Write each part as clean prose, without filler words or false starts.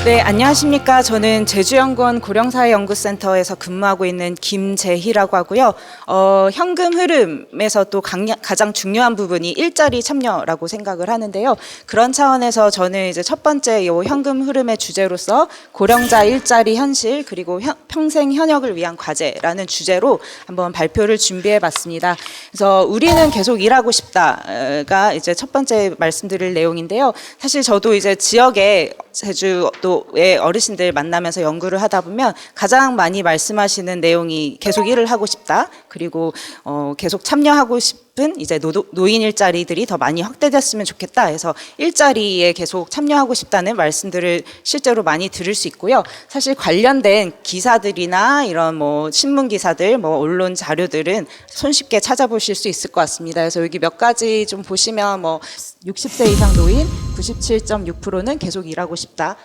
네, 안녕하십니까. 저는 제주연구원 고령사회연구센터에서 근무하고 있는 김재희라고 하고요. 현금 흐름에서 또 가장 중요한 부분이 일자리 참여라고 생각을 하는데요. 그런 차원에서 저는 이제 첫 번째 이 현금 흐름의 주제로서 고령자 일자리 현실 그리고 평생 현역을 위한 과제라는 주제로 한번 발표를 준비해 봤습니다. 그래서 우리는 계속 일하고 싶다가 이제 첫 번째 말씀드릴 내용인데요. 사실 저도 이제 지역에 제주도의 어르신들 만나면서 연구를 하다 보면 가장 많이 말씀하시는 내용이 계속 일을 하고 싶다. 그리고 계속 참여하고 싶은 이제 노인 일자리들이 더 많이 확대됐으면 좋겠다 해서 일자리에 계속 참여하고 싶다는 말씀들을 실제로 많이 들을 수 있고요. 사실 관련된 기사들이나 이런 뭐 신문 기사들, 뭐 언론 자료들은 손쉽게 찾아보실 수 있을 것 같습니다. 그래서 여기 몇 가지 좀 보시면 뭐 60세 이상 노인 97.6%는 계속 일하고 싶다.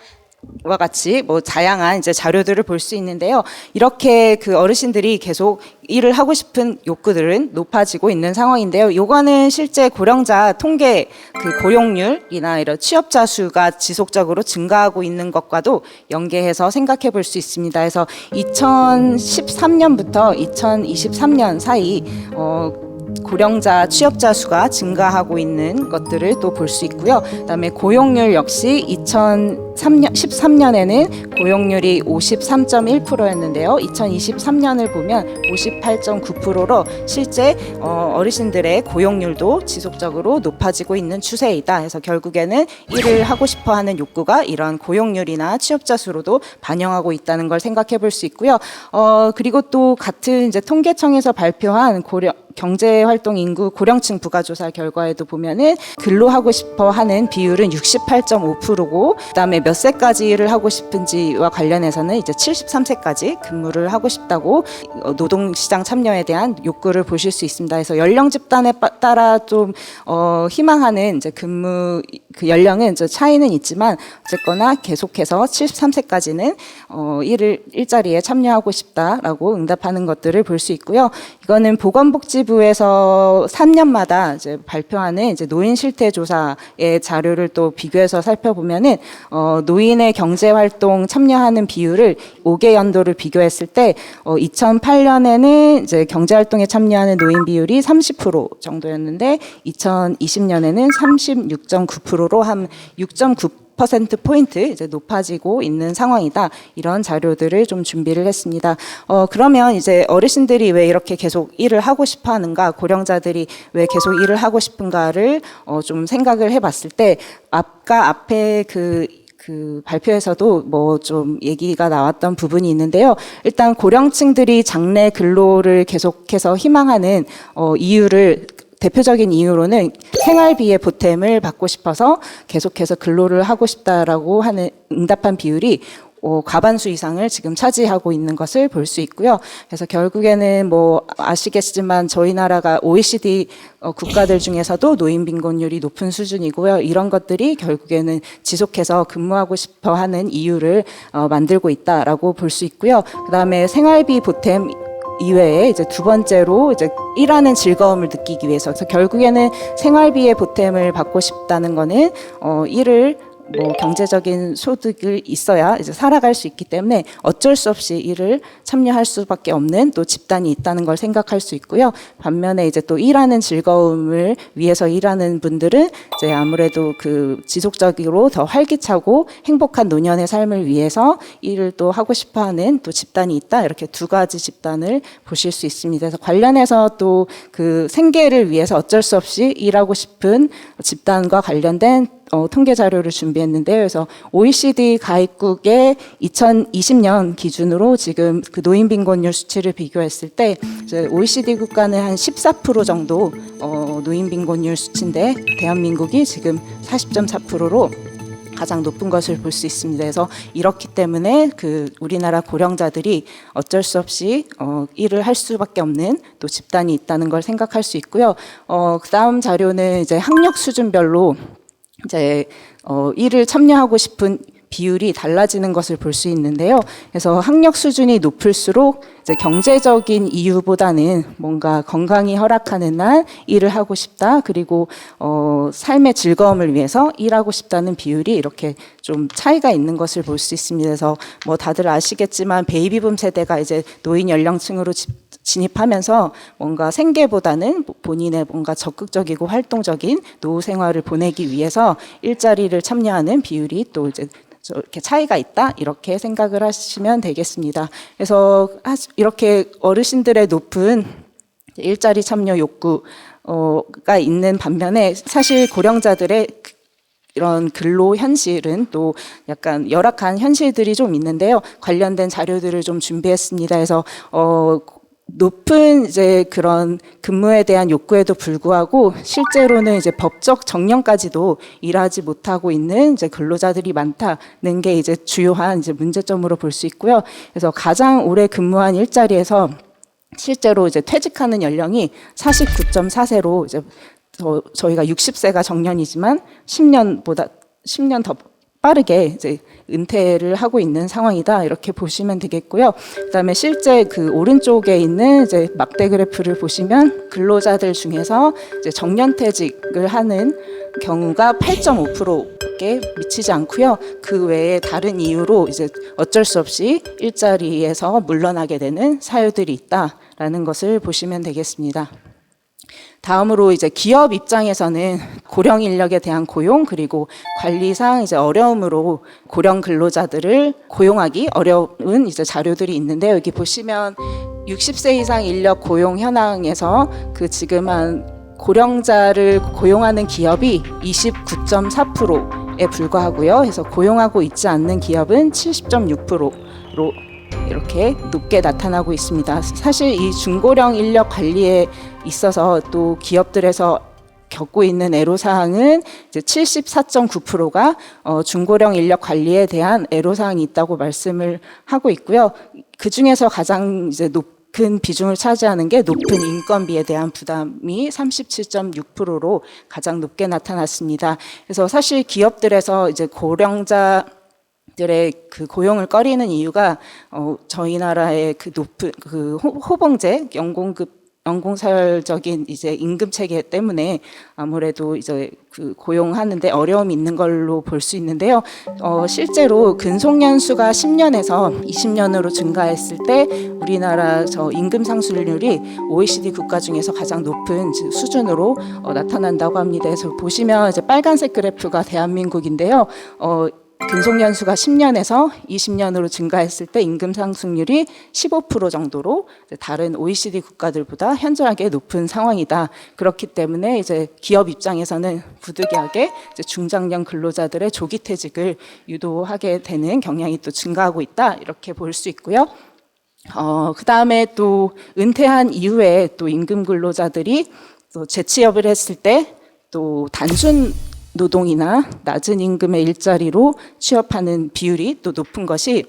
와 같이 뭐 다양한 이제 자료들을 볼 수 있는데요. 이렇게 그 어르신들이 계속 일을 하고 싶은 욕구들은 높아지고 있는 상황인데요. 요거는 실제 고령자 통계 그 고용률이나 이런 취업자 수가 지속적으로 증가하고 있는 것과도 연계해서 생각해 볼 수 있습니다. 그래서 2013년부터 2023년 사이 고령자 취업자 수가 증가하고 있는 것들을 또 볼 수 있고요. 그다음에 고용률 역시 2013년에는 고용률이 53.1%였는데요. 2023년을 보면 58.9%로 실제 어르신들의 고용률도 지속적으로 높아지고 있는 추세이다. 그래서 결국에는 일을 하고 싶어하는 욕구가 이런 고용률이나 취업자 수로도 반영하고 있다는 걸 생각해 볼 수 있고요. 그리고 또 같은 이제 통계청에서 발표한 경제활동 인구 고령층 부가조사 결과에도 보면은 근로하고 싶어 하는 비율은 68.5%고 그다음에 몇 세까지 일을 하고 싶은지와 관련해서는 이제 73세까지 근무를 하고 싶다고 노동시장 참여에 대한 욕구를 보실 수 있습니다. 그래서 연령 집단에 따라 좀 희망하는 이제 근무 그 연령은 저 차이는 있지만 어쨌거나 계속해서 73세까지는 일자리에 참여하고 싶다라고 응답하는 것들을 볼 수 있고요. 이거는 보건복지부에서 3년마다 이제 발표하는 이제 노인 실태 조사의 자료를 또 비교해서 살펴보면은 노인의 경제활동 참여하는 비율을 5개 연도를 비교했을 때 2008년에는 이제 경제활동에 참여하는 노인 비율이 30% 정도였는데 2020년에는 36.9%로 한 6.9%포인트 이제 높아지고 있는 상황이다. 이런 자료들을 좀 준비를 했습니다. 그러면 이제 어르신들이 왜 이렇게 계속 일을 하고 싶어 하는가, 고령자들이 왜 계속 일을 하고 싶은가를 좀 생각을 해봤을 때 앞에 그 발표에서도 뭐 좀 얘기가 나왔던 부분이 있는데요. 일단 고령층들이 장래 근로를 계속해서 희망하는 대표적인 이유로는 생활비의 보탬을 받고 싶어서 계속해서 근로를 하고 싶다라고 하는 응답한 비율이 과반수 이상을 지금 차지하고 있는 것을 볼 수 있고요. 그래서 결국에는 뭐 아시겠지만 저희 나라가 OECD 국가들 중에서도 노인 빈곤율이 높은 수준이고요. 이런 것들이 결국에는 지속해서 근무하고 싶어 하는 이유를 만들고 있다라고 볼 수 있고요. 그다음에 생활비 보탬 이외에 이제 두 번째로 이제 일하는 즐거움을 느끼기 위해서 그래서 결국에는 생활비의 보탬을 받고 싶다는 거는 일을 뭐 경제적인 소득을 있어야 이제 살아갈 수 있기 때문에 어쩔 수 없이 일을 참여할 수밖에 없는 또 집단이 있다는 걸 생각할 수 있고요. 반면에 이제 또 일하는 즐거움을 위해서 일하는 분들은 이제 아무래도 그 지속적으로 더 활기차고 행복한 노년의 삶을 위해서 일을 또 하고 싶어하는 또 집단이 있다. 이렇게 두 가지 집단을 보실 수 있습니다. 그래서 관련해서 또 그 생계를 위해서 어쩔 수 없이 일하고 싶은 집단과 관련된 통계 자료를 준비했는데요. 그래서 OECD 가입국의 2020년 기준으로 지금 그 노인 빈곤율 수치를 비교했을 때 이제 OECD 국가는 한 14% 정도 노인 빈곤율 수치인데 대한민국이 지금 40.4%로 가장 높은 것을 볼 수 있습니다. 그래서 이렇기 때문에 그 우리나라 고령자들이 어쩔 수 없이 일을 할 수밖에 없는 또 집단이 있다는 걸 생각할 수 있고요. 그다음 자료는 이제 학력 수준별로 이제 일을 참여하고 싶은 비율이 달라지는 것을 볼 수 있는데요. 그래서 학력 수준이 높을수록 이제 경제적인 이유보다는 뭔가 건강이 허락하는 한 일을 하고 싶다. 그리고 삶의 즐거움을 위해서 일하고 싶다는 비율이 이렇게 좀 차이가 있는 것을 볼 수 있습니다. 그래서 뭐 다들 아시겠지만 베이비붐 세대가 이제 노인 연령층으로 진입하면서 뭔가 생계보다는 본인의 뭔가 적극적이고 활동적인 노후 생활을 보내기 위해서 일자리를 참여하는 비율이 또 이제 이렇게 차이가 있다 이렇게 생각을 하시면 되겠습니다. 그래서 이렇게 어르신들의 높은 일자리 참여 욕구가 있는 반면에 사실 고령자들의 이런 근로 현실은 또 약간 열악한 현실들이 좀 있는데요. 관련된 자료들을 좀 준비했습니다. 그래서 높은 이제 그런 근무에 대한 욕구에도 불구하고 실제로는 이제 법적 정년까지도 일하지 못하고 있는 이제 근로자들이 많다는 게 이제 주요한 이제 문제점으로 볼 수 있고요. 그래서 가장 오래 근무한 일자리에서 실제로 이제 퇴직하는 연령이 49.4세로 이제 저희가 60세가 정년이지만 10년 더 빠르게 이제 은퇴를 하고 있는 상황이다 이렇게 보시면 되겠고요. 그다음에 실제 그 오른쪽에 있는 이제 막대 그래프를 보시면 근로자들 중에서 이제 정년퇴직을 하는 경우가 8.5%에 미치지 않고요. 그 외에 다른 이유로 이제 어쩔 수 없이 일자리에서 물러나게 되는 사유들이 있다라는 것을 보시면 되겠습니다. 다음으로 이제 기업 입장에서는 고령 인력에 대한 고용 그리고 관리상 이제 어려움으로 고령 근로자들을 고용하기 어려운 이제 자료들이 있는데요. 여기 보시면 60세 이상 인력 고용 현황에서 그 지금 한 고령자를 고용하는 기업이 29.4%에 불과하고요. 그래서 고용하고 있지 않는 기업은 70.6%로 이렇게 높게 나타나고 있습니다. 사실 이 중고령 인력 관리에 있어서 또 기업들에서 겪고 있는 애로사항은 이제 74.9%가 중고령 인력 관리에 대한 애로사항이 있다고 말씀을 하고 있고요. 그 중에서 가장 이제 높은 비중을 차지하는 게 높은 인건비에 대한 부담이 37.6%로 가장 높게 나타났습니다. 그래서 사실 기업들에서 이제 고령자 들의 그 고용을 꺼리는 이유가 저희 나라의 그 높은 그 호봉제 연공서열적인 이제 임금 체계 때문에 아무래도 이제 그 고용하는데 어려움이 있는 걸로 볼 수 있는데요. 실제로 근속연수가 10년에서 20년으로 증가했을 때 우리나라 임금 상승률이 OECD 국가 중에서 가장 높은 수준으로 나타난다고 합니다. 그래서 보시면 이제 빨간색 그래프가 대한민국인데요. 근속연수가 10년에서 20년으로 증가했을 때 임금 상승률이 15% 정도로 다른 OECD 국가들보다 현저하게 높은 상황이다. 그렇기 때문에 이제 기업 입장에서는 부득이하게 이제 중장년 근로자들의 조기 퇴직을 유도하게 되는 경향이 또 증가하고 있다. 이렇게 볼 수 있고요. 그 다음에 또 은퇴한 이후에 또 임금 근로자들이 또 재취업을 했을 때 또 단순 노동이나 낮은 임금의 일자리로 취업하는 비율이 또 높은 것이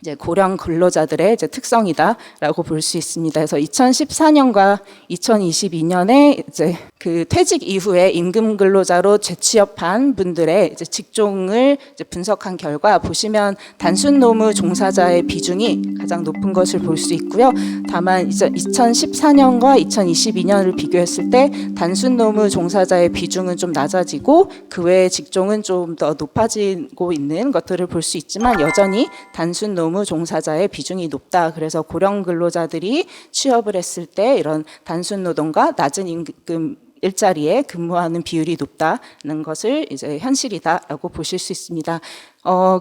이제 고령 근로자들의 이제 특성이다라고 볼 수 있습니다. 그래서 2014년과 2022년에 이제 그 퇴직 이후에 임금 근로자로 재취업한 분들의 이제 직종을 이제 분석한 결과 보시면 단순 노무 종사자의 비중이 가장 높은 것을 볼 수 있고요. 다만 이제 2014년과 2022년을 비교했을 때 단순 노무 종사자의 비중은 좀 낮아지고 그 외의 직종은 좀 더 높아지고 있는 것들을 볼 수 있지만 여전히 단순 노무 종사자의 비중이 높다. 그래서 고령 근로자들이 취업을 했을 때 이런 단순 노동과 낮은 임금 일자리에 근무하는 비율이 높다는 것을 이제 현실이다라고 보실 수 있습니다.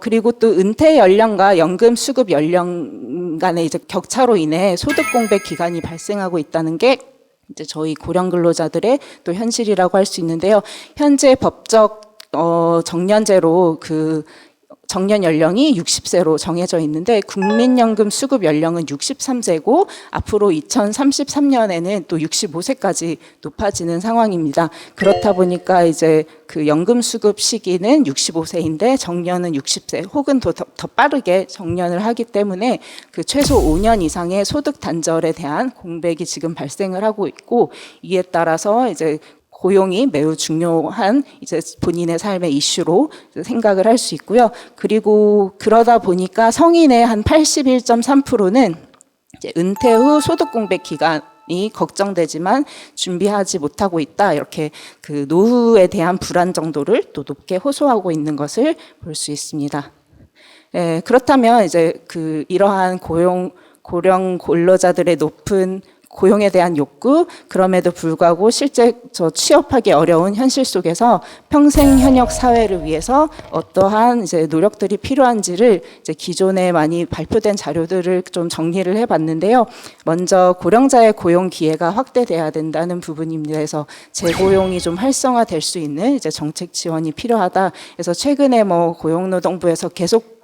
그리고 또 은퇴 연령과 연금 수급 연령 간의 이제 격차로 인해 소득 공백 기간이 발생하고 있다는 게 이제 저희 고령 근로자들의 또 현실이라고 할 수 있는데요. 현재 법적 정년제로 그 정년 연령이 60세로 정해져 있는데 국민연금 수급 연령은 63세고 앞으로 2033년에는 또 65세까지 높아지는 상황입니다. 그렇다 보니까 이제 그 연금 수급 시기는 65세인데 정년은 60세 혹은 더 빠르게 정년을 하기 때문에 그 최소 5년 이상의 소득 단절에 대한 공백이 지금 발생을 하고 있고 이에 따라서 이제 고용이 매우 중요한 이제 본인의 삶의 이슈로 생각을 할 수 있고요. 그리고 그러다 보니까 성인의 한 81.3%는 이제 은퇴 후 소득 공백 기간이 걱정되지만 준비하지 못하고 있다. 이렇게 그 노후에 대한 불안 정도를 또 높게 호소하고 있는 것을 볼 수 있습니다. 예, 그렇다면 이제 그 이러한 고령 근로자들의 높은 고용에 대한 욕구, 그럼에도 불구하고 실제 취업하기 어려운 현실 속에서 평생 현역 사회를 위해서 어떠한 이제 노력들이 필요한지를 이제 기존에 많이 발표된 자료들을 좀 정리를 해봤는데요. 먼저 고령자의 고용 기회가 확대돼야 된다는 부분입니다. 그래서 재고용이 좀 활성화될 수 있는 이제 정책 지원이 필요하다. 그래서 최근에 뭐 고용노동부에서 계속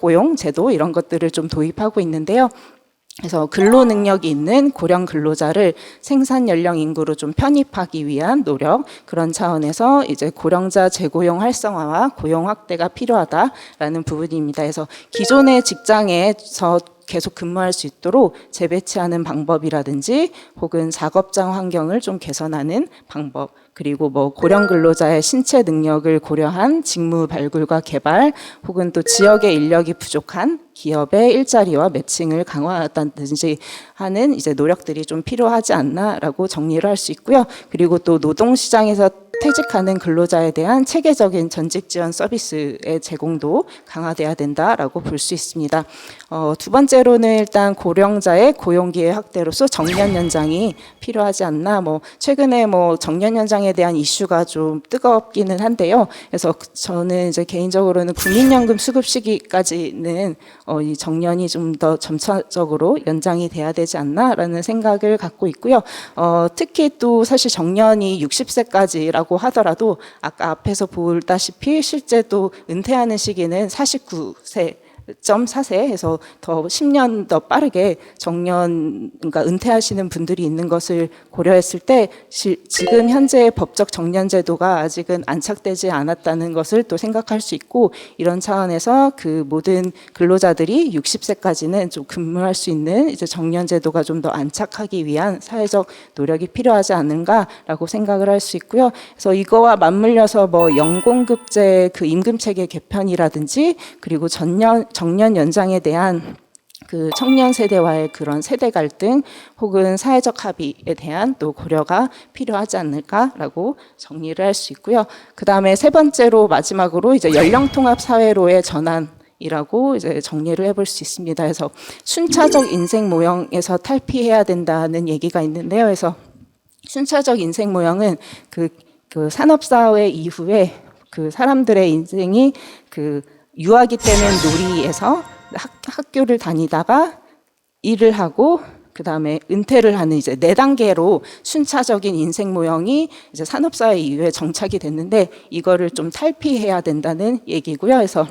고용 제도 이런 것들을 좀 도입하고 있는데요. 그래서 근로 능력이 있는 고령 근로자를 생산 연령 인구로 좀 편입하기 위한 노력, 그런 차원에서 이제 고령자 재고용 활성화와 고용 확대가 필요하다라는 부분입니다. 그래서 기존의 직장에서 계속 근무할 수 있도록 재배치하는 방법이라든지 혹은 작업장 환경을 좀 개선하는 방법, 그리고 뭐 고령 근로자의 신체 능력을 고려한 직무 발굴과 개발, 혹은 또 지역의 인력이 부족한 기업의 일자리와 매칭을 강화한다든지 하는 이제 노력들이 좀 필요하지 않나라고 정리를 할 수 있고요. 그리고 또 노동시장에서 퇴직하는 근로자에 대한 체계적인 전직 지원 서비스의 제공도 강화돼야 된다라고 볼 수 있습니다. 두 번째로는 일단 고령자의 고용기회 확대로서 정년 연장이 필요하지 않나. 뭐 최근에 뭐 정년 연장에 대한 이슈가 좀 뜨겁기는 한데요. 그래서 저는 이제 개인적으로는 국민연금 수급 시기까지는 이 정년이 좀 더 점차적으로 연장이 돼야 되지 않나라는 생각을 갖고 있고요. 특히 또 사실 정년이 60세까지라고 하더라도 아까 앞에서 보다시피 실제 또 은퇴하는 시기는 49세 4세 해서 더 10년 더 빠르게 정년, 그러니까 은퇴하시는 분들이 있는 것을 고려했을 때 지금 현재의 법적 정년 제도가 아직은 안착되지 않았다는 것을 또 생각할 수 있고, 이런 차원에서 그 모든 근로자들이 60세까지는 좀 근무할 수 있는 이제 정년 제도가 좀 더 안착하기 위한 사회적 노력이 필요하지 않은가라고 생각을 할 수 있고요. 그래서 이거와 맞물려서 뭐 연공급제 그 임금 체계 개편이라든지, 그리고 정년 연장에 대한 그 청년 세대와의 그런 세대 갈등 혹은 사회적 합의에 대한 또 고려가 필요하지 않을까라고 정리를 할 수 있고요. 그 다음에 세 번째로 마지막으로 이제 연령 통합 사회로의 전환이라고 이제 정리를 해볼 수 있습니다. 그래서 순차적 인생 모형에서 탈피해야 된다는 얘기가 있는데요. 그래서 순차적 인생 모형은 그 산업사회 이후에 그 사람들의 인생이 그 유아기 때는 놀이에서 학교를 다니다가 일을 하고 그다음에 은퇴를 하는 이제 4단계로 순차적인 인생 모형이 이제 산업사회 이후에 정착이 됐는데, 이거를 좀 탈피해야 된다는 얘기고요. 그래서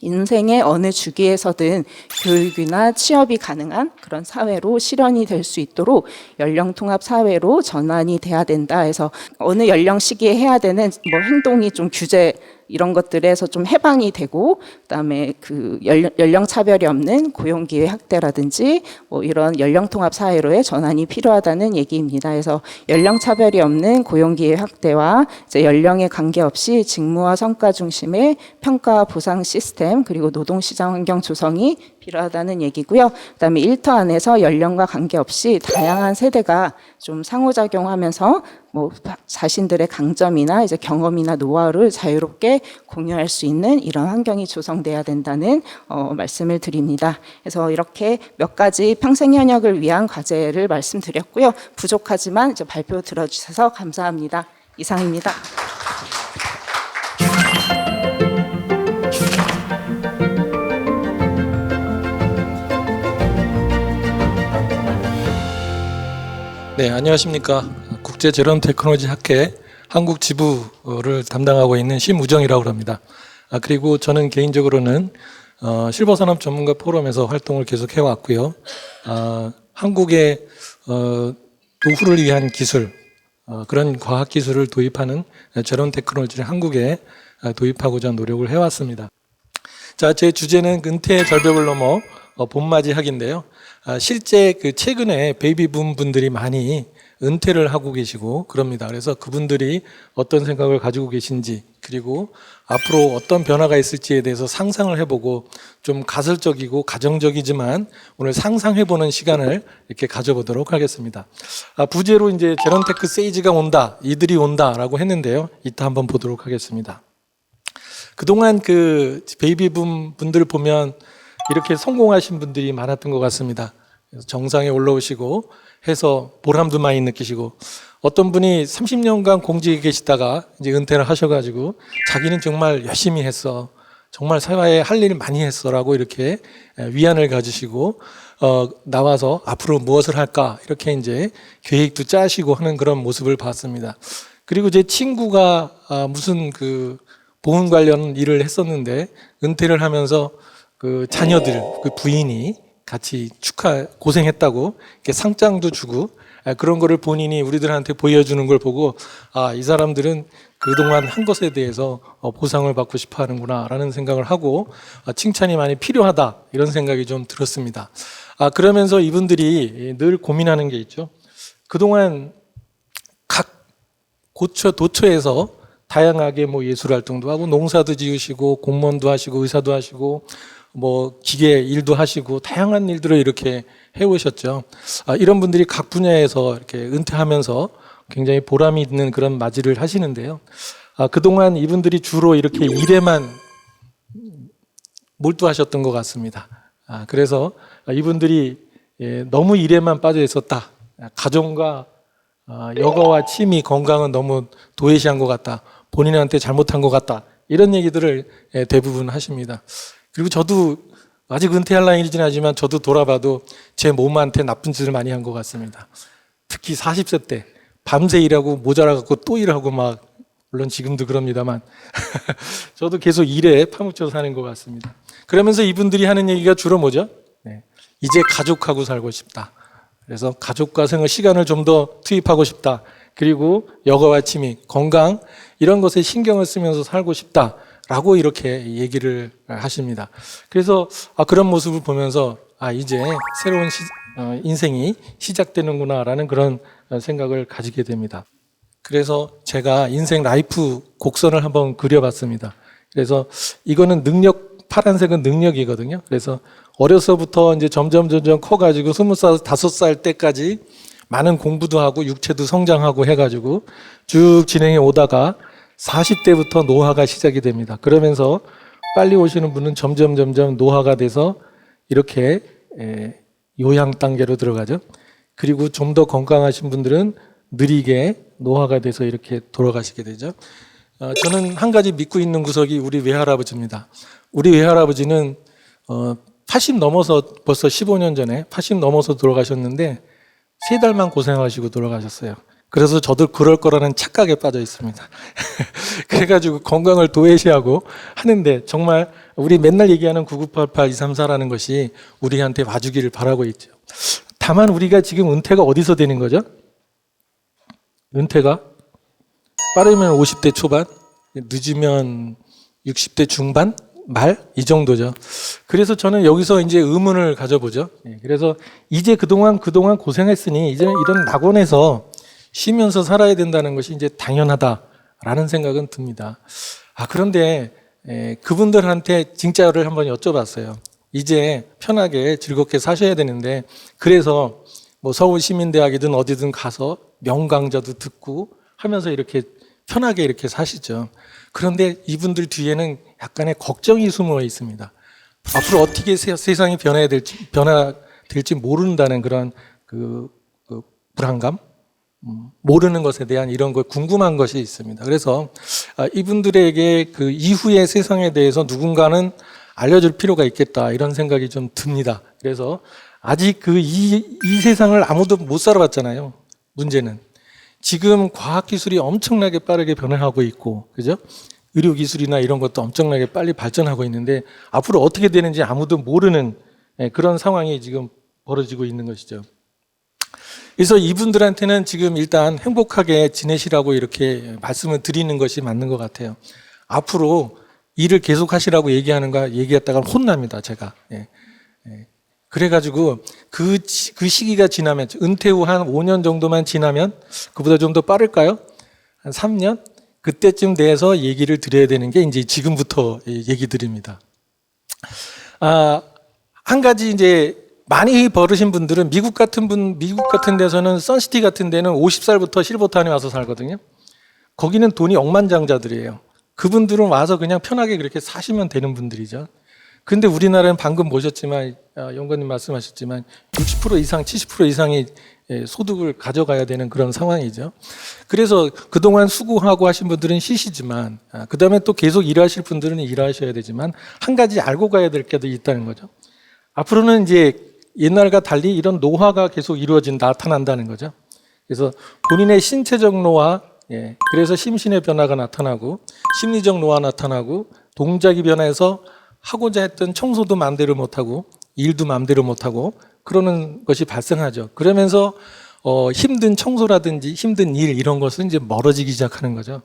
인생의 어느 주기에서든 교육이나 취업이 가능한 그런 사회로 실현이 될 수 있도록 연령통합 사회로 전환이 돼야 된다 해서 어느 연령 시기에 해야 되는 뭐 행동이 좀 규제 이런 것들에서 좀 해방이 되고, 그다음에 그 연령 차별이 없는 고용 기회 확대라든지 뭐 이런 연령 통합 사회로의 전환이 필요하다는 얘기입니다. 그래서 연령 차별이 없는 고용 기회 확대와 이제 연령에 관계없이 직무와 성과 중심의 평가 보상 시스템, 그리고 노동 시장 환경 조성이 필요하다는 얘기고요. 그다음에 일터 안에서 연령과 관계없이 다양한 세대가 좀 상호작용하면서 뭐 자신들의 강점이나 이제 경험이나 노하우를 자유롭게 공유할 수 있는 이런 환경이 조성돼야 된다는 말씀을 드립니다. 그래서 이렇게 몇 가지 평생 현역을 위한 과제를 말씀드렸고요. 부족하지만 이제 발표 들어주셔서 감사합니다. 이상입니다. 네, 안녕하십니까. 국제제롬테크놀로지학회 한국지부를 담당하고 있는 심우정이라고 합니다. 그리고 저는 개인적으로는 실버산업 전문가 포럼에서 활동을 계속 해왔고요. 한국의 노후를 위한 기술, 그런 과학기술을 도입하는 제롬테크놀로지를 한국에 도입하고자 노력을 해왔습니다. 자, 제 주제는 은퇴의 절벽을 넘어 봄맞이 학인데요. 실제 그 최근에 베이비붐 분들이 많이 은퇴를 하고 계시고 그럽니다. 그래서 그분들이 어떤 생각을 가지고 계신지, 그리고 앞으로 어떤 변화가 있을지에 대해서 상상을 해보고, 좀 가설적이고 가정적이지만 오늘 상상해보는 시간을 이렇게 가져보도록 하겠습니다. 부제로 이제 제런테크 세이지가 온다, 이들이 온다라고 했는데요. 이따 한번 보도록 하겠습니다. 그동안 그 베이비붐 분들 보면 이렇게 성공하신 분들이 많았던 것 같습니다. 그래서 정상에 올라오시고 해서 보람도 많이 느끼시고, 어떤 분이 30년간 공직에 계시다가 이제 은퇴를 하셔가지고 자기는 정말 열심히 했어, 정말 사회에 할 일 많이 했어라고 이렇게 위안을 가지시고 나와서 앞으로 무엇을 할까 이렇게 이제 계획도 짜시고 하는 그런 모습을 봤습니다. 그리고 제 친구가 무슨 그 보험 관련 일을 했었는데 은퇴를 하면서 그 자녀들, 그 부인이 같이 고생했다고 이렇게 상장도 주고 그런 거를 본인이 우리들한테 보여주는 걸 보고, 이 사람들은 그동안 한 것에 대해서 보상을 받고 싶어 하는구나 라는 생각을 하고, 칭찬이 많이 필요하다 이런 생각이 좀 들었습니다. 그러면서 이분들이 늘 고민하는 게 있죠. 그동안 각 도처에서 다양하게 뭐 예술 활동도 하고 농사도 지으시고 공무원도 하시고 의사도 하시고 뭐 기계 일도 하시고 다양한 일들을 이렇게 해오셨죠. 이런 분들이 각 분야에서 이렇게 은퇴하면서 굉장히 보람이 있는 그런 맞이를 하시는데요. 그동안 이분들이 주로 이렇게 일에만 몰두하셨던 것 같습니다. 그래서 이분들이 너무 일에만 빠져 있었다. 가정과 여가와 취미, 건강은 너무 도외시한 것 같다. 본인한테 잘못한 것 같다. 이런 얘기들을 대부분 하십니다. 그리고 저도 아직 은퇴할 나이이긴 하지만 저도 돌아봐도 제 몸한테 나쁜 짓을 많이 한 것 같습니다. 특히 40세 때 밤새 일하고 모자라갖고 또 일하고 막, 물론 지금도 그럽니다만 저도 계속 일에 파묻혀 사는 것 같습니다. 그러면서 이분들이 하는 얘기가 주로 뭐죠? 이제 가족하고 살고 싶다. 그래서 가족과 시간을 좀 더 투입하고 싶다. 그리고 여가와 취미, 건강 이런 것에 신경을 쓰면서 살고 싶다 라고 이렇게 얘기를 하십니다. 그래서 그런 모습을 보면서 이제 새로운 인생이 시작되는구나 라는 그런 생각을 가지게 됩니다. 그래서 제가 인생 라이프 곡선을 한번 그려봤습니다. 그래서 이거는 파란색은 능력이거든요. 그래서 어려서부터 이제 점점 커가지고 20살, 5살 때까지 많은 공부도 하고 육체도 성장하고 해가지고 쭉 진행해 오다가 40대부터 노화가 시작이 됩니다. 그러면서 빨리 오시는 분은 점점 노화가 돼서 이렇게 요양 단계로 들어가죠. 그리고 좀 더 건강하신 분들은 느리게 노화가 돼서 이렇게 돌아가시게 되죠. 저는 한 가지 믿고 있는 구석이 우리 외할아버지입니다. 우리 외할아버지는 80 넘어서 벌써 15년 전에 80 넘어서 돌아가셨는데 3달만 고생하시고 돌아가셨어요. 그래서 저도 그럴 거라는 착각에 빠져 있습니다. 그래가지고 건강을 도외시하고 하는데 정말 우리 맨날 얘기하는 9988-234라는 것이 우리한테 와주기를 바라고 있죠. 다만 우리가 지금 은퇴가 어디서 되는 거죠? 은퇴가 빠르면 50대 초반, 늦으면 60대 중반, 말? 이 정도죠. 그래서 저는 여기서 이제 의문을 가져보죠. 그래서 이제 그동안 고생했으니 이제 이런 낙원에서 쉬면서 살아야 된다는 것이 이제 당연하다라는 생각은 듭니다. 그런데 그분들한테 진짜를 한번 여쭤봤어요. 이제 편하게 즐겁게 사셔야 되는데, 그래서 뭐 서울시민대학이든 어디든 가서 명강좌도 듣고 하면서 이렇게 편하게 이렇게 사시죠. 그런데 이분들 뒤에는 약간의 걱정이 숨어 있습니다. 앞으로 어떻게 세상이 변화될지 모른다는 그런 그 불안감, 모르는 것에 대한 이런 거 궁금한 것이 있습니다. 그래서 이분들에게 그 이후의 세상에 대해서 누군가는 알려줄 필요가 있겠다 이런 생각이 좀 듭니다. 그래서 아직 이 세상을 아무도 못 살아봤잖아요. 문제는 지금 과학기술이 엄청나게 빠르게 변화하고 있고, 그죠? 의료기술이나 이런 것도 엄청나게 빨리 발전하고 있는데 앞으로 어떻게 되는지 아무도 모르는 그런 상황이 지금 벌어지고 있는 것이죠. 그래서 이분들한테는 지금 일단 행복하게 지내시라고 이렇게 말씀을 드리는 것이 맞는 것 같아요. 앞으로 일을 계속 하시라고 얘기했다가 혼납니다, 제가. 그래가지고 그 시기가 지나면, 은퇴 후 한 5년 정도만 지나면, 그보다 좀 더 빠를까요? 한 3년? 그때쯤 돼서 얘기를 드려야 되는 게 이제 지금부터 얘기 드립니다. 한 가지 이제 많이 벌으신 분들은 미국 같은 데서는 선시티 같은 데는 50살부터 실버타운에 와서 살거든요. 거기는 돈이 억만장자들이에요. 그분들은 와서 그냥 편하게 그렇게 사시면 되는 분들이죠. 근데 우리나라는 방금 보셨지만, 연구원님 말씀하셨지만 60% 이상, 70% 이상의 소득을 가져가야 되는 그런 상황이죠. 그래서 그동안 수고하고 하신 분들은 쉬시지만, 그 다음에 또 계속 일하실 분들은 일하셔야 되지만, 한 가지 알고 가야 될 게 있다는 거죠. 앞으로는 이제 옛날과 달리 이런 노화가 계속 나타난다는 거죠. 그래서 본인의 신체적 노화, 그래서 심신의 변화가 나타나고, 심리적 노화 나타나고, 동작이 변해서 하고자 했던 청소도 마음대로 못하고 일도 마음대로 못하고 그러는 것이 발생하죠. 그러면서 힘든 청소라든지 힘든 일 이런 것은 이제 멀어지기 시작하는 거죠.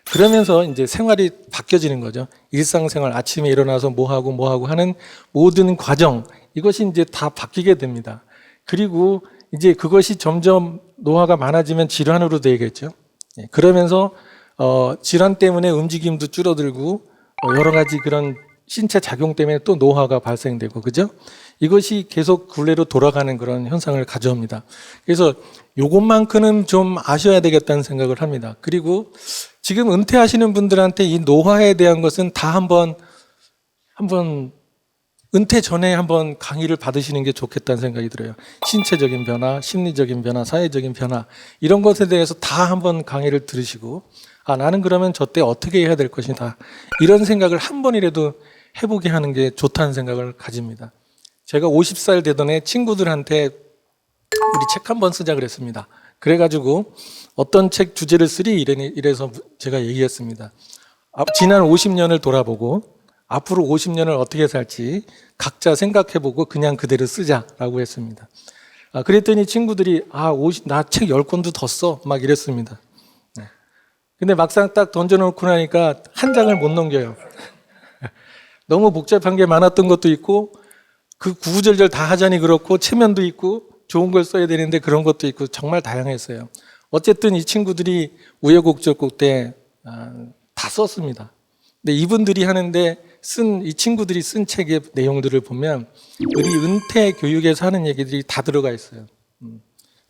그러면서 이제 생활이 바뀌어지는 거죠. 일상생활 아침에 일어나서 뭐 하고 하는 모든 과정 이것이 이제 다 바뀌게 됩니다. 그리고 이제 그것이 점점 노화가 많아지면 질환으로 되겠죠. 그러면서 질환 때문에 움직임도 줄어들고 여러 가지 그런 신체 작용 때문에 또 노화가 발생되고, 그죠? 이것이 계속 굴레로 돌아가는 그런 현상을 가져옵니다. 그래서 요것만큼은 좀 아셔야 되겠다는 생각을 합니다. 그리고 지금 은퇴하시는 분들한테 이 노화에 대한 것은 다 한번 은퇴 전에 한번 강의를 받으시는 게 좋겠다는 생각이 들어요. 신체적인 변화, 심리적인 변화, 사회적인 변화 이런 것에 대해서 다 한번 강의를 들으시고, 나는 그러면 저때 어떻게 해야 될 것이다. 이런 생각을 한 번이라도 해보게 하는 게 좋다는 생각을 가집니다. 제가 50살 되던 해 친구들한테 우리 책 한 번 쓰자 그랬습니다. 그래가지고 어떤 책 주제를 쓰리 이래서 제가 얘기했습니다. 지난 50년을 돌아보고 앞으로 50년을 어떻게 살지 각자 생각해보고 그냥 그대로 쓰자라고 했습니다. 그랬더니 친구들이 나 책 10권도 더 써 막 이랬습니다. 근데 막상 딱 던져놓고 나니까 한 장을 못 넘겨요. 너무 복잡한 게 많았던 것도 있고 그 구구절절 다 하자니 그렇고 체면도 있고 좋은 걸 써야 되는데 그런 것도 있고 정말 다양했어요. 어쨌든 이 친구들이 우여곡절 때 다 썼습니다. 근데 이분들이 하는데 이 친구들이 쓴 책의 내용들을 보면 우리 은퇴 교육에서 하는 얘기들이 다 들어가 있어요.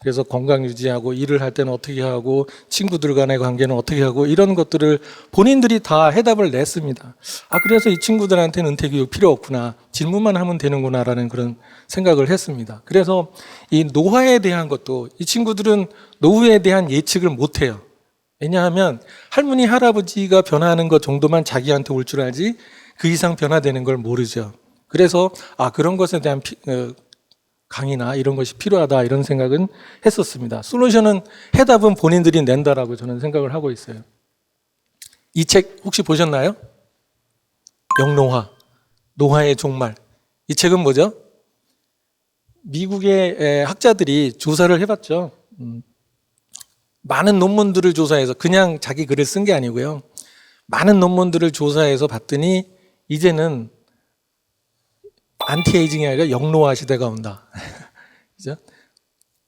그래서 건강 유지하고 일을 할 때는 어떻게 하고 친구들 간의 관계는 어떻게 하고 이런 것들을 본인들이 다 해답을 냈습니다. 그래서 이 친구들한테는 은퇴 교육 필요 없구나. 질문만 하면 되는구나라는 그런 생각을 했습니다. 그래서 이 노화에 대한 것도 이 친구들은 노후에 대한 예측을 못 해요. 왜냐하면 할머니, 할아버지가 변화하는 것 정도만 자기한테 올 줄 알지 그 이상 변화되는 걸 모르죠. 그래서 그런 것에 대한 강의나 이런 것이 필요하다 이런 생각은 했었습니다. 솔루션은 해답은 본인들이 낸다라고 저는 생각을 하고 있어요. 이 책 혹시 보셨나요? 영노화, 노화의 종말. 이 책은 뭐죠? 미국의 학자들이 조사를 해봤죠. 많은 논문들을 조사해서 그냥 자기 글을 쓴 게 아니고요. 많은 논문들을 조사해서 봤더니 이제는 안티에이징이 아니라 영노화 시대가 온다. 그죠?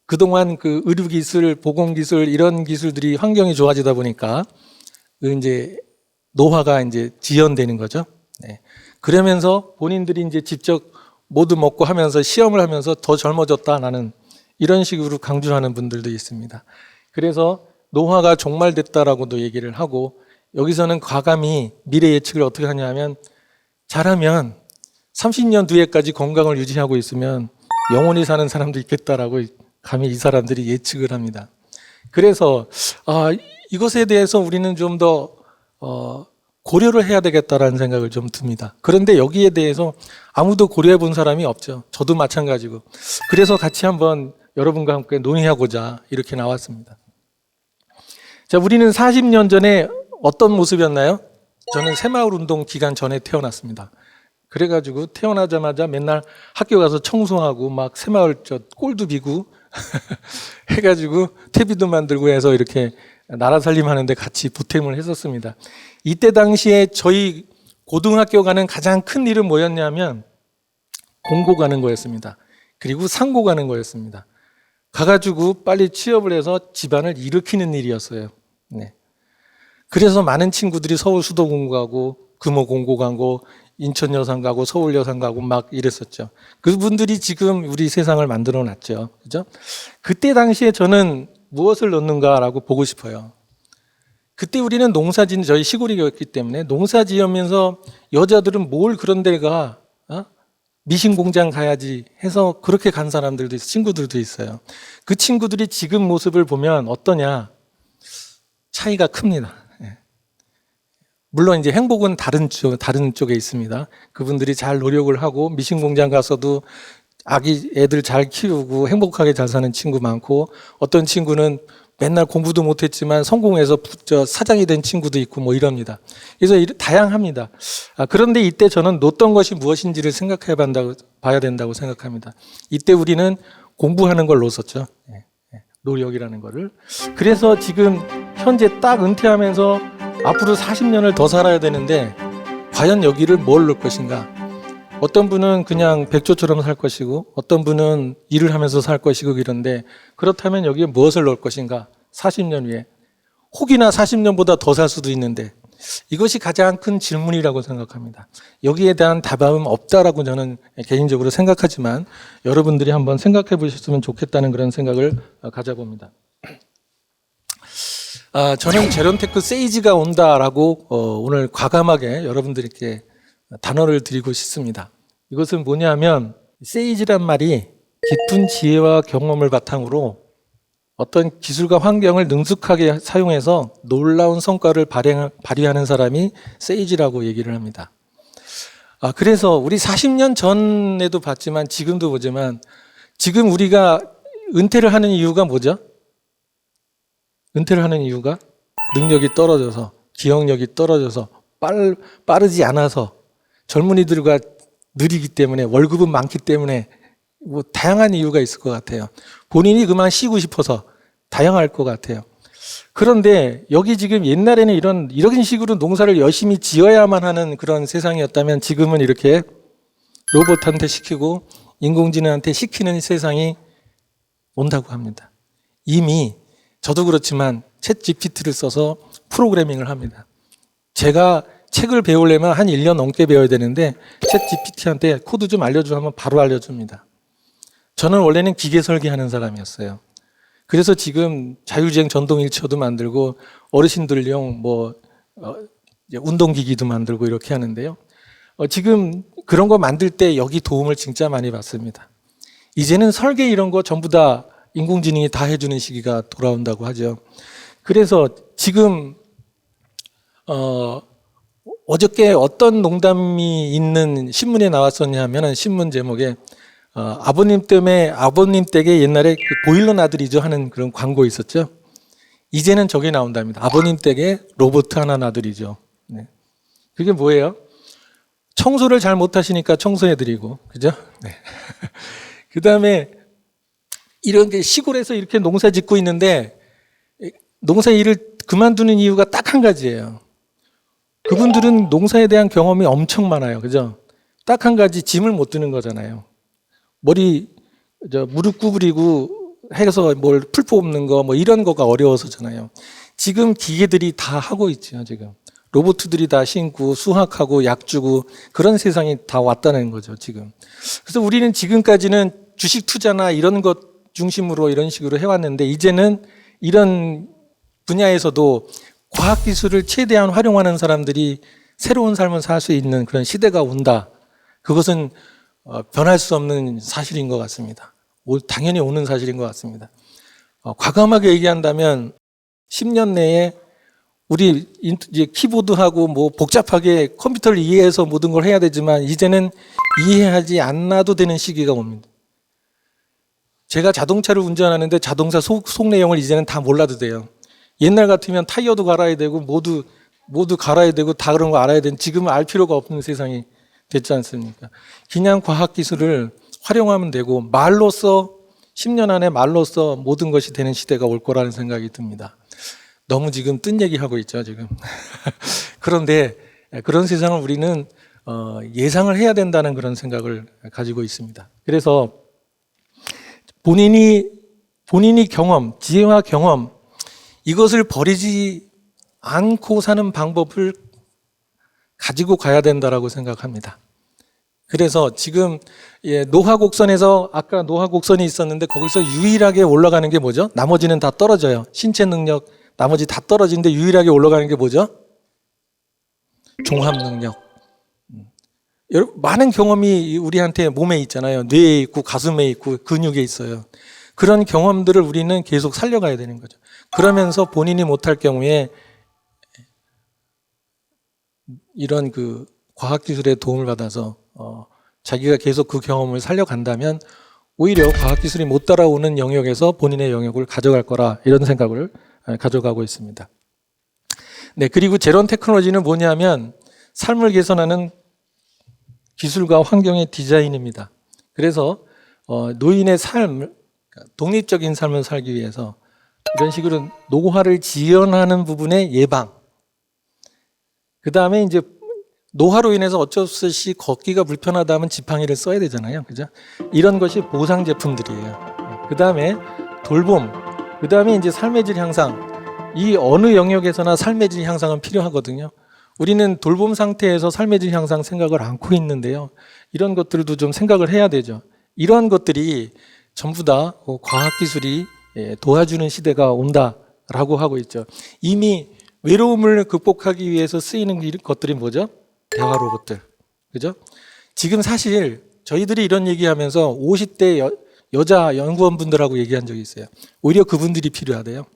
그동안 그 의료기술, 보건기술 이런 기술들이 환경이 좋아지다 보니까 이제 노화가 이제 지연되는 거죠. 네. 그러면서 본인들이 이제 직접 모두 먹고 하면서 시험을 하면서 더 젊어졌다 나는 이런 식으로 강조하는 분들도 있습니다. 그래서 노화가 종말됐다라고도 얘기를 하고 여기서는 과감히 미래 예측을 어떻게 하냐면 잘하면 30년 뒤에까지 건강을 유지하고 있으면 영원히 사는 사람도 있겠다라고 감히 이 사람들이 예측을 합니다. 그래서 이것에 대해서 우리는 좀 더 고려를 해야 되겠다라는 생각을 좀 듭니다. 그런데 여기에 대해서 아무도 고려해 본 사람이 없죠. 저도 마찬가지고. 그래서 같이 한번 여러분과 함께 논의하고자 이렇게 나왔습니다. 자, 우리는 40년 전에 어떤 모습이었나요? 저는 새마을운동 기간 전에 태어났습니다. 그래가지고 태어나자마자 맨날 학교 가서 청소하고 막 새마을 꼴도 비고 해가지고 퇴비도 만들고 해서 이렇게 나라 살림하는데 같이 보탬을 했었습니다. 이때 당시에 저희 고등학교 가는 가장 큰 일은 뭐였냐면 공고 가는 거였습니다. 그리고 상고 가는 거였습니다. 가가지고 빨리 취업을 해서 집안을 일으키는 일이었어요. 네. 그래서 많은 친구들이 서울 수도 공고 가고 금호 공고 가고 인천 여상 가고 서울 여상 가고 막 이랬었죠. 그분들이 지금 우리 세상을 만들어 놨죠. 그죠? 그때 당시에 저는 무엇을 넣는가라고 보고 싶어요. 그때 우리는 저희 시골이었기 때문에 농사 지으면서 여자들은 뭘 그런 데가 미신 공장 가야지 해서 그렇게 간 사람들도 있어요. 친구들도 있어요. 그 친구들이 지금 모습을 보면 어떠냐? 차이가 큽니다. 예. 물론 이제 행복은 다른 쪽에 있습니다. 그분들이 잘 노력을 하고 미신 공장 가서도 애들 잘 키우고 행복하게 잘 사는 친구 많고, 어떤 친구는 맨날 공부도 못했지만 성공해서 사장이 된 친구도 있고 뭐 이럽니다. 그래서 다양합니다. 그런데 이때 저는 놓던 것이 무엇인지를 생각해 봐야 된다고 생각합니다. 이때 우리는 공부하는 걸 놓았었죠. 노력이라는 거를. 그래서 지금 현재 딱 은퇴하면서 앞으로 40년을 더 살아야 되는데 과연 여기를 뭘 넣을 것인가? 어떤 분은 그냥 백조처럼 살 것이고 어떤 분은 일을 하면서 살 것이고 이런데, 그렇다면 여기에 무엇을 넣을 것인가? 40년 후에 혹이나 40년보다 더 살 수도 있는데, 이것이 가장 큰 질문이라고 생각합니다. 여기에 대한 답은 없다라고 저는 개인적으로 생각하지만 여러분들이 한번 생각해 보셨으면 좋겠다는 그런 생각을 가져봅니다. 저는 제론테크 세이지가 온다라고 오늘 과감하게 여러분들께 단어를 드리고 싶습니다. 이것은 뭐냐면, 세이지란 말이 깊은 지혜와 경험을 바탕으로 어떤 기술과 환경을 능숙하게 사용해서 놀라운 성과를 발휘하는 사람이 세이지라고 얘기를 합니다. 그래서 우리 40년 전에도 봤지만 지금도 보지만, 지금 우리가 은퇴를 하는 이유가 뭐죠? 은퇴를 하는 이유가 능력이 떨어져서, 기억력이 떨어져서, 빠르지 않아서, 젊은이들과 느리기 때문에, 월급은 많기 때문에, 뭐 다양한 이유가 있을 것 같아요. 본인이 그만 쉬고 싶어서 다양할 것 같아요. 그런데 여기 지금 옛날에는 이런 식으로 농사를 열심히 지어야만 하는 그런 세상이었다면, 지금은 이렇게 로봇한테 시키고 인공지능한테 시키는 세상이 온다고 합니다. 이미 저도 그렇지만 챗 GPT를 써서 프로그래밍을 합니다. 제가 책을 배우려면 한 1년 넘게 배워야 되는데 챗 GPT한테 코드 좀 알려줘 하면 바로 알려줍니다. 저는 원래는 기계 설계하는 사람이었어요. 그래서 지금 자율주행 전동 휠체어도 만들고 어르신들용 운동기기도 만들고 이렇게 하는데요. 지금 그런 거 만들 때 여기 도움을 진짜 많이 받습니다. 이제는 설계 이런 거 전부 다 인공지능이 다 해주는 시기가 돌아온다고 하죠. 그래서 지금 어저께 어떤 농담이 있는 신문에 나왔었냐면은, 신문 제목에 아버님 댁에 옛날에 그 보일러 놔드리죠 하는 그런 광고 있었죠. 이제는 저게 나온답니다. 아버님 댁에 로봇 하나 놔드리죠. 네. 그게 뭐예요? 청소를 잘 못하시니까 청소해드리고, 그죠? 네. 그 다음에 이런 게 시골에서 이렇게 농사 짓고 있는데 농사 일을 그만두는 이유가 딱 한 가지예요. 그분들은 농사에 대한 경험이 엄청 많아요. 그죠? 딱 한 가지, 짐을 못 드는 거잖아요. 무릎 구부리고 해서 풀 뽑는 거 이런 거가 어려워서잖아요. 지금 기계들이 다 하고 있죠. 지금 로봇들이 다 심고 수확하고 약 주고 그런 세상이 다 왔다는 거죠. 지금. 그래서 우리는 지금까지는 주식 투자나 이런 것 중심으로 이런 식으로 해왔는데, 이제는 이런 분야에서도 과학기술을 최대한 활용하는 사람들이 새로운 삶을 살 수 있는 그런 시대가 온다. 그것은 변할 수 없는 사실인 것 같습니다. 당연히 오는 사실인 것 같습니다. 과감하게 얘기한다면 10년 내에 우리 이제 키보드하고 복잡하게 컴퓨터를 이해해서 모든 걸 해야 되지만, 이제는 이해하지 않아도 되는 시기가 옵니다. 제가 자동차를 운전하는데 자동차 속 내용을 이제는 다 몰라도 돼요. 옛날 같으면 타이어도 갈아야 되고 모두 갈아야 되고 다 그런 거 알아야 되는, 지금은 알 필요가 없는 세상이 됐지 않습니까? 그냥 과학기술을 활용하면 되고, 10년 안에 말로써 모든 것이 되는 시대가 올 거라는 생각이 듭니다. 너무 지금 뜬 얘기하고 있죠, 지금. 그런데 그런 세상을 우리는 예상을 해야 된다는 그런 생각을 가지고 있습니다. 그래서 본인이 경험, 지혜와 경험, 이것을 버리지 않고 사는 방법을 가지고 가야 된다라고 생각합니다. 그래서 지금 노화곡선에서 아까 노화곡선이 있었는데 거기서 유일하게 올라가는 게 뭐죠? 나머지는 다 떨어져요. 신체 능력 나머지 다 떨어지는데 유일하게 올라가는 게 뭐죠? 종합 능력. 여러분 많은 경험이 우리한테 몸에 있잖아요. 뇌에 있고 가슴에 있고 근육에 있어요. 그런 경험들을 우리는 계속 살려가야 되는 거죠. 그러면서 본인이 못할 경우에 이런 그 과학기술의 도움을 받아서 자기가 계속 그 경험을 살려간다면 오히려 과학기술이 못 따라오는 영역에서 본인의 영역을 가져갈 거라 이런 생각을 가져가고 있습니다. 네, 그리고 제론 테크놀로지는 뭐냐면 삶을 개선하는 기술과 환경의 디자인입니다. 그래서 노인의 삶, 독립적인 삶을 살기 위해서 이런 식으로 노화를 지연하는 부분의 예방, 그 다음에 이제 노화로 인해서 어쩔 수 없이 걷기가 불편하다 하면 지팡이를 써야 되잖아요. 그죠? 이런 것이 보상 제품들이에요. 그 다음에 돌봄, 그 다음에 이제 삶의 질 향상. 이 어느 영역에서나 삶의 질 향상은 필요하거든요. 우리는 돌봄 상태에서 삶의 질 향상 생각을 않고 있는데요. 이런 것들도 좀 생각을 해야 되죠. 이러한 것들이 전부 다 과학기술이 도와주는 시대가 온다라고 하고 있죠. 이미 외로움을 극복하기 위해서 쓰이는 것들이 뭐죠? 대화 로봇들. 그죠? 지금 사실 저희들이 이런 얘기하면서 50대 여자 연구원분들하고 얘기한 적이 있어요. 오히려 그분들이 필요하대요.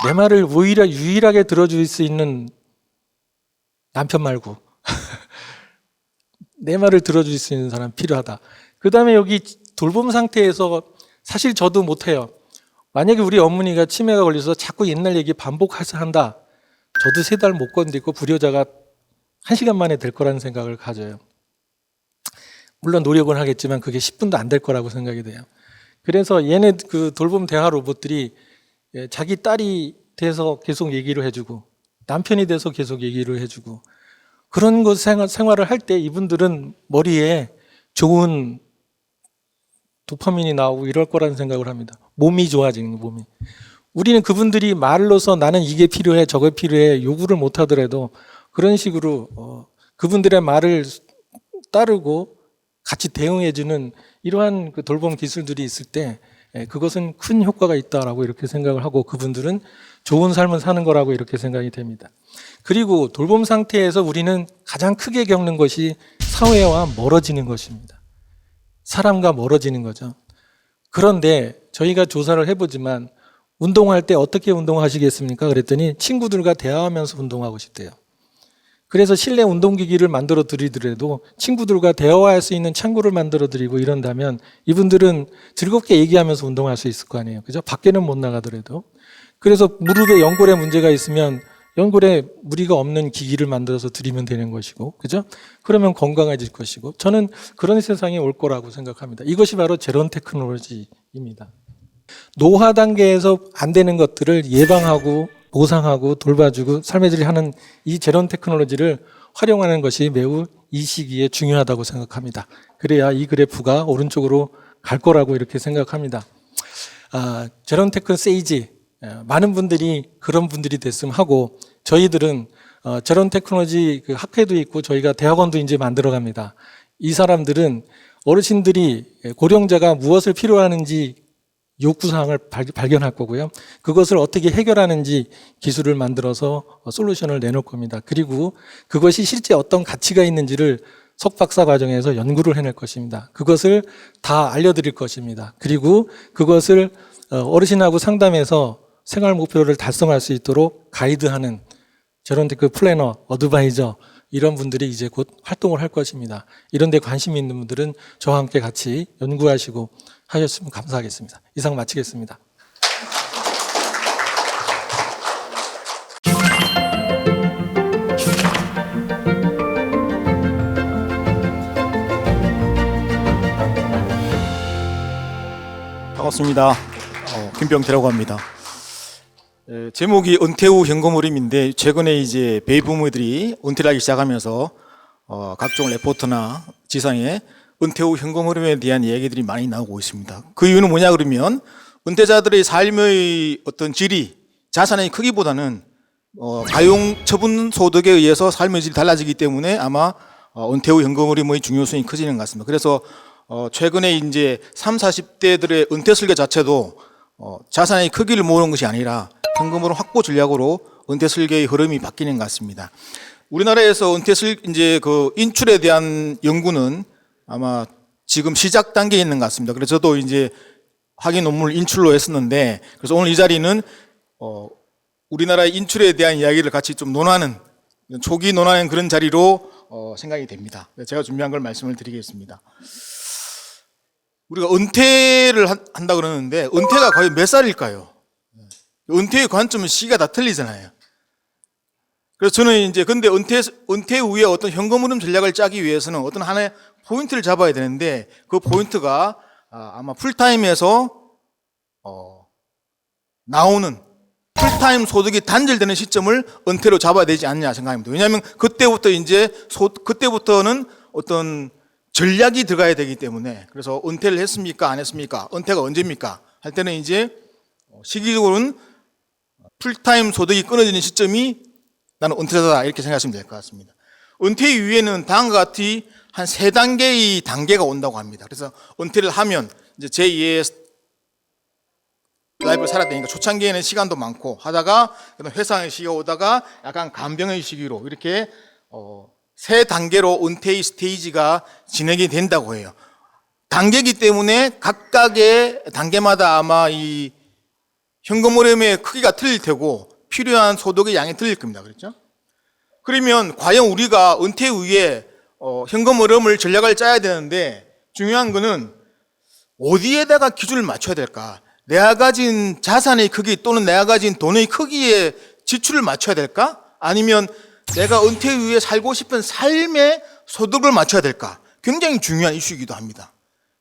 내 말을 오히려 유일하게 들어줄 수 있는 남편 말고 내 말을 들어줄 수 있는 사람 필요하다. 그 다음에 여기 돌봄 상태에서 사실 저도 못해요. 만약에 우리 어머니가 치매가 걸려서 자꾸 옛날 얘기 반복해서 한다. 저도 3달 못 건드리고 불효자가 1시간 만에 될 거라는 생각을 가져요. 물론 노력은 하겠지만 그게 10분도 안 될 거라고 생각이 돼요. 그래서 얘네 그 돌봄 대화 로봇들이 자기 딸이 돼서 계속 얘기를 해주고 남편이 돼서 계속 얘기를 해주고 그런 것 생활을 할 때 이분들은 머리에 좋은 도파민이 나오고 이럴 거라는 생각을 합니다. 몸이 좋아지는 몸이. 우리는 그분들이 말로서 나는 이게 필요해 저거 필요해 요구를 못 하더라도 그런 식으로 그분들의 말을 따르고 같이 대응해주는 이러한 그 돌봄 기술들이 있을 때 그것은 큰 효과가 있다라고 이렇게 생각을 하고 그분들은 좋은 삶을 사는 거라고 이렇게 생각이 됩니다. 그리고 돌봄 상태에서 우리는 가장 크게 겪는 것이 사회와 멀어지는 것입니다. 사람과 멀어지는 거죠. 그런데 저희가 조사를 해보지만 운동할 때 어떻게 운동하시겠습니까? 그랬더니 친구들과 대화하면서 운동하고 싶대요. 그래서 실내 운동기기를 만들어 드리더라도 친구들과 대화할 수 있는 창구를 만들어 드리고 이런다면 이분들은 즐겁게 얘기하면서 운동할 수 있을 거 아니에요. 그죠? 밖에는 못 나가더라도. 그래서 무릎에 연골에 문제가 있으면 연골에 무리가 없는 기기를 만들어서 드리면 되는 것이고, 그죠? 그러면 건강해질 것이고, 저는 그런 세상이 올 거라고 생각합니다. 이것이 바로 제론 테크놀로지입니다. 노화 단계에서 안 되는 것들을 예방하고 보상하고 돌봐주고 삶의 질을 하는 이 제론 테크놀로지를 활용하는 것이 매우 이 시기에 중요하다고 생각합니다. 그래야 이 그래프가 오른쪽으로 갈 거라고 이렇게 생각합니다. 제론 테크 세이지 많은 분들이 그런 분들이 됐으면 하고 저희들은 제론 테크놀로지 그 학회도 있고 저희가 대학원도 이제 만들어 갑니다. 이 사람들은 어르신들이 고령자가 무엇을 필요하는지 욕구사항을 발견할 거고요. 그것을 어떻게 해결하는지 기술을 만들어서 솔루션을 내놓을 겁니다. 그리고 그것이 실제 어떤 가치가 있는지를 석박사 과정에서 연구를 해낼 것입니다. 그것을 다 알려드릴 것입니다. 그리고 그것을 어르신하고 상담해서 생활 목표를 달성할 수 있도록 가이드하는 제론테크 플래너, 어드바이저 이런 분들이 이제 곧 활동을 할 것입니다. 이런 데 관심 있는 분들은 저와 함께 같이 연구하시고 하셨으면 감사하겠습니다. 이상 마치겠습니다. 반갑습니다. 김병태라고 합니다. 제목이 은퇴 후 현금흐름인데 최근에 이제 베이비부모들이 은퇴를 하기 시작하면서 각종 레포트나 지상에 은퇴 후 현금 흐름에 대한 이야기들이 많이 나오고 있습니다. 그 이유는 뭐냐 그러면 은퇴자들의 삶의 어떤 질이 자산의 크기보다는 가용 처분 소득에 의해서 삶의 질이 달라지기 때문에 아마 은퇴 후 현금 흐름의 중요성이 커지는 것 같습니다. 그래서 최근에 이제 30, 40대들의 은퇴 설계 자체도 자산의 크기를 모으는 것이 아니라 현금 흐름 확보 전략으로 은퇴 설계의 흐름이 바뀌는 것 같습니다. 우리나라에서 이제 그 인출에 대한 연구는 아마 지금 시작 단계에 있는 것 같습니다. 그래서 저도 이제 학위 논문을 인출로 했었는데, 그래서 오늘 이 자리는 우리나라의 인출에 대한 이야기를 같이 좀 논하는, 초기 논하는 그런 자리로 생각이 됩니다. 제가 준비한 걸 말씀을 드리겠습니다. 우리가 은퇴를 한다 그러는데 은퇴가 과연 몇 살일까요? 은퇴의 관점은 시기가 다 틀리잖아요. 그래서 저는 이제 근데 은퇴 후에 어떤 현금 흐름 전략을 짜기 위해서는 어떤 하나의 포인트를 잡아야 되는데 그 포인트가 아마 풀타임에서 나오는 풀타임 소득이 단절되는 시점을 은퇴로 잡아야 되지 않냐 생각합니다. 왜냐하면 그때부터는 어떤 전략이 들어가야 되기 때문에. 그래서 은퇴를 했습니까 안 했습니까? 은퇴가 언제입니까? 할 때는 이제 시기적으로는 풀타임 소득이 끊어지는 시점이 나는 은퇴자다 이렇게 생각하시면 될 것 같습니다. 은퇴 이후에는 다음과 같이 한 3단계의 단계가 온다고 합니다. 그래서 은퇴를 하면 이제 제2의 라이프를 살아야 되니까 초창기에는 시간도 많고 하다가 회상의 시기가 오다가 약간 간병의 시기로 이렇게 3단계로 은퇴의 스테이지가 진행이 된다고 해요. 단계이기 때문에 각각의 단계마다 아마 이 현금 흐름의 크기가 틀릴 테고 필요한 소득의 양이 틀릴 겁니다. 그렇죠? 그러면 과연 우리가 은퇴 후에 현금 흐름을 전략을 짜야 되는데 중요한 거는 어디에다가 기준을 맞춰야 될까? 내가 가진 자산의 크기 또는 내가 가진 돈의 크기에 지출을 맞춰야 될까? 아니면 내가 은퇴 후에 살고 싶은 삶의 소득을 맞춰야 될까? 굉장히 중요한 이슈이기도 합니다.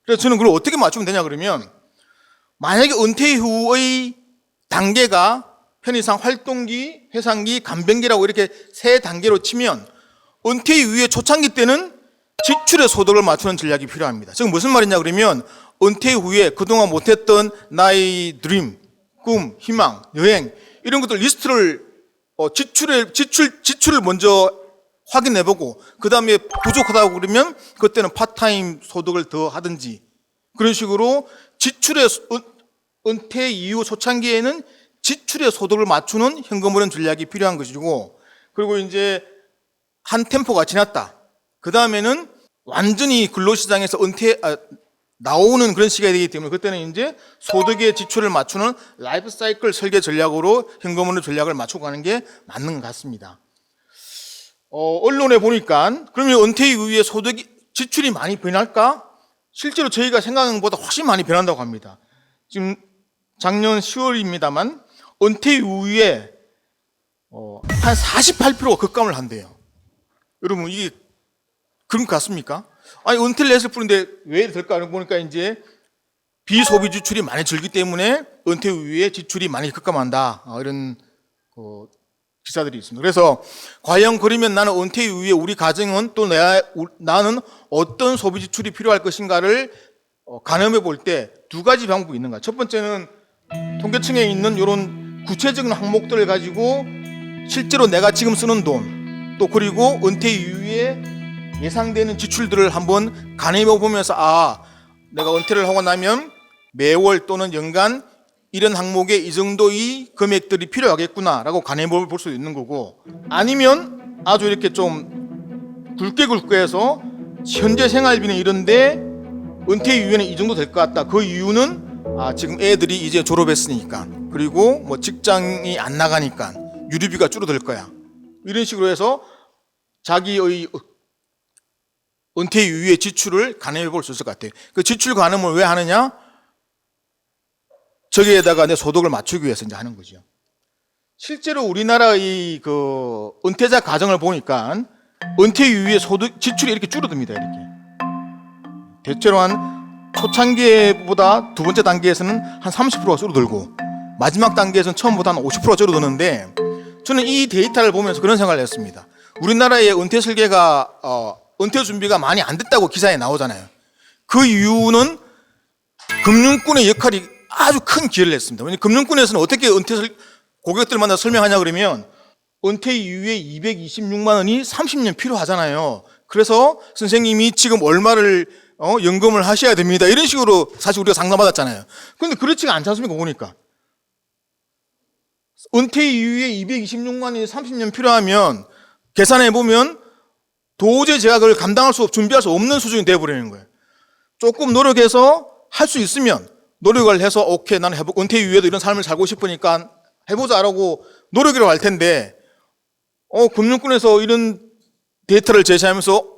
그래서 저는 그걸 어떻게 맞추면 되냐 그러면 만약에 은퇴 후의 단계가 편의상 활동기, 회상기, 간병기라고 이렇게 3단계로 치면 은퇴 이후에 초창기 때는 지출의 소득을 맞추는 전략이 필요합니다. 지금 무슨 말이냐 그러면 은퇴 후에 그동안 못했던 나의 드림, 꿈, 희망, 여행 이런 것들 리스트를 지출을 먼저 확인해보고 그 다음에 부족하다고 그러면 그때는 파트타임 소득을 더 하든지 그런 식으로 지출의 은퇴 이후 초창기에는 지출의 소득을 맞추는 현금 흐름 전략이 필요한 것이고 그리고 이제 한 템포가 지났다. 그 다음에는 완전히 근로시장에서 나오는 그런 시기가 되기 때문에 그때는 이제 소득의 지출을 맞추는 라이프 사이클 설계 전략으로 현금 흐름 전략을 맞추고 가는 게 맞는 것 같습니다. 언론에 보니까 그러면 은퇴 이후에 지출이 많이 변할까? 실제로 저희가 생각하는 것보다 훨씬 많이 변한다고 합니다. 지금 작년 10월입니다만 은퇴 이후에 한 48%가 급감을 한대요. 여러분 이게 그런 것 같습니까? 아니 은퇴를 했을 뿐인데 왜 될까 보니까 이제 비소비 지출이 많이 줄기 때문에 은퇴 이후에 지출이 많이 급감한다 이런 기사들이 있습니다. 그래서 과연 그러면 나는 은퇴 이후에 우리 가정은 또 나는 어떤 소비 지출이 필요할 것인가를 가늠해 볼 때 2가지 방법이 있는가. 첫 번째는 통계청에 있는 이런 구체적인 항목들을 가지고 실제로 내가 지금 쓰는 돈, 또 그리고 은퇴 이후에 예상되는 지출들을 한번 가늠해 보면서 내가 은퇴를 하고 나면 매월 또는 연간 이런 항목에 이 정도의 금액들이 필요하겠구나라고 가늠해 볼 수 있는 거고 아니면 아주 이렇게 좀 굵게 해서 현재 생활비는 이런데 은퇴 이후에는 이 정도 될 것 같다. 그 이유는 지금 애들이 이제 졸업했으니까 그리고 뭐 직장이 안 나가니까 유류비가 줄어들 거야. 이런 식으로 해서 자기의 은퇴 이후의 지출을 가늠해 볼 수 있을 것 같아요. 그 지출 가늠을 왜 하느냐? 저기에다가 내 소득을 맞추기 위해서 이제 하는 거죠. 실제로 우리나라의 그 은퇴자 가정을 보니까 은퇴 이후의 지출이 이렇게 줄어듭니다. 이렇게. 대체로 한 초창기보다 2번째 단계에서는 한 30%가 줄어들고 마지막 단계에서는 처음보다 한 50%가 줄어드는데 저는 이 데이터를 보면서 그런 생각을 했습니다. 우리나라의 은퇴 설계가 은퇴 준비가 많이 안 됐다고 기사에 나오잖아요. 그 이유는 금융권의 역할이 아주 큰 기여를 했습니다. 왜냐하면 금융권에서는 어떻게 고객들 만나 설명하냐 그러면 은퇴 이후에 226만 원이 30년 필요하잖아요. 그래서 선생님이 지금 얼마를 연금을 하셔야 됩니다. 이런 식으로 사실 우리가 상담받았잖아요. 그런데 그렇지가 않지 않습니까? 보니까. 은퇴 이후에 226만 원이 30년 필요하면 계산해 보면 도저히 제가 그걸 준비할 수 없는 수준이 되어버리는 거예요. 조금 노력해서 할 수 있으면 노력을 해서 오케이 나는 은퇴 이후에도 이런 삶을 살고 싶으니까 해보자라고 노력이라고 할 텐데 금융권에서 이런 데이터를 제시하면서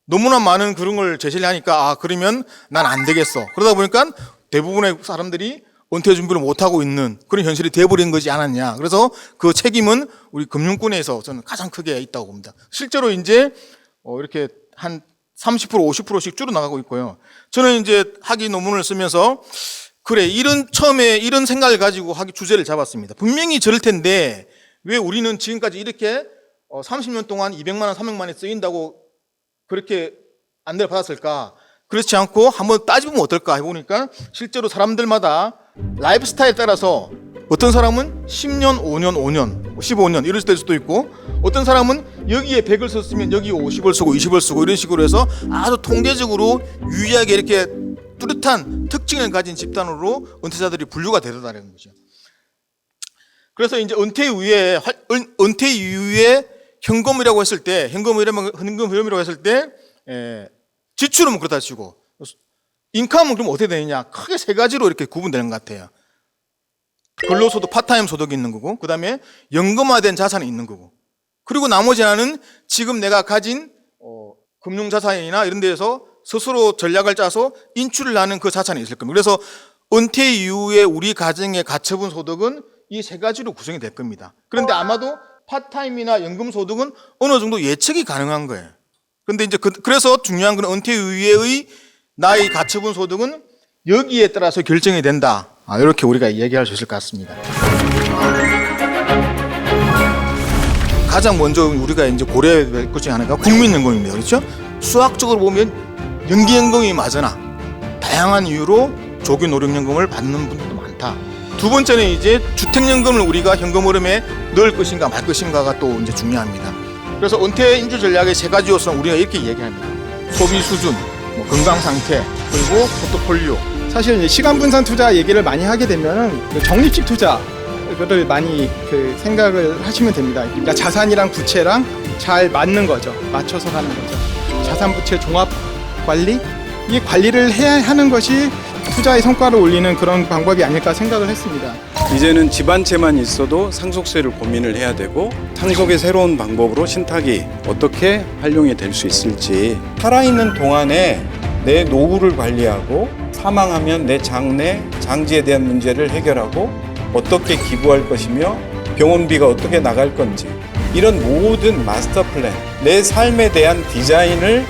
너무나 많은 그런 걸 제시를 하니까 그러면 난 안 되겠어. 그러다 보니까 대부분의 사람들이 은퇴 준비를 못하고 있는 그런 현실이 되어버린 거지 않았냐. 그래서 그 책임은 우리 금융권에서 저는 가장 크게 있다고 봅니다. 실제로 이제 이렇게 한 30% 50%씩 줄어나가고 있고요. 저는 이제 학위 논문을 쓰면서 그래 처음에 이런 생각을 가지고 학위 주제를 잡았습니다. 분명히 저럴 텐데 왜 우리는 지금까지 이렇게 30년 동안 200만 원 300만 원이 쓰인다고 그렇게 안내를 받았을까? 그렇지 않고 한번 따져보면 어떨까 해보니까 실제로 사람들마다 라이프 스타일에 따라서 어떤 사람은 10년, 5년, 5년, 15년 이럴 수도 있고 어떤 사람은 여기에 100을 썼으면 여기 50을 쓰고 20을 쓰고 이런 식으로 해서 아주 통계적으로 유의하게 이렇게 뚜렷한 특징을 가진 집단으로 은퇴자들이 분류가 되더라는 거죠. 그래서 이제 은퇴 이후에 현금이라고 했을 때 현금 흐름이라고 했을 때 지출은 그렇다 치고 인컴은 그럼 어떻게 되느냐 크게 세 가지로 이렇게 구분되는 것 같아요. 근로소득, 파타임 소득이 있는 거고 그 다음에 연금화된 자산이 있는 거고 그리고 나머지 하나는 지금 내가 가진 금융자산이나 이런 데에서 스스로 전략을 짜서 인출을 하는 그 자산이 있을 겁니다. 그래서 은퇴 이후에 우리 가정의 가처분 소득은 이 세 가지로 구성이 될 겁니다. 그런데 아마도 파타임이나 연금 소득은 어느 정도 예측이 가능한 거예요. 그런데 이제 그래서 중요한 건 은퇴 이후의 나의 가처분 소득은 여기에 따라서 결정이 된다. 이렇게 우리가 얘기할 수 있을 것 같습니다. 가장 먼저 우리가 이제 고려할 것 중에 하나가 국민연금입니다. 그렇죠? 수학적으로 보면 연기연금이 맞으나 다양한 이유로 조기노령연금을 받는 분들도 많다. 두 번째는 이제 주택연금을 우리가 현금 흐름에 넣을 것인가 말 것인가가 또 이제 중요합니다. 그래서 은퇴 인출 전략의 세 가지 요소는 우리가 이렇게 얘기합니다. 소비 수준, 건강 상태, 그리고 포트폴리오. 사실 이제 시간 분산 투자 얘기를 많이 하게 되면은 그 적립식 투자를 많이 생각을 하시면 됩니다. 그러니까 자산이랑 부채랑 잘 맞는 거죠. 맞춰서 가는 거죠. 자산 부채 종합 관리, 이 관리를 해야 하는 것이 투자의 성과를 올리는 그런 방법이 아닐까 생각을 했습니다. 이제는 집안채만 있어도 상속세를 고민을 해야 되고 상속의 새로운 방법으로 신탁이 어떻게 활용이 될 수 있을지 살아있는 동안에 내 노후를 관리하고 사망하면 내 장래, 장지에 대한 문제를 해결하고 어떻게 기부할 것이며 병원비가 어떻게 나갈 건지 이런 모든 마스터 플랜, 내 삶에 대한 디자인을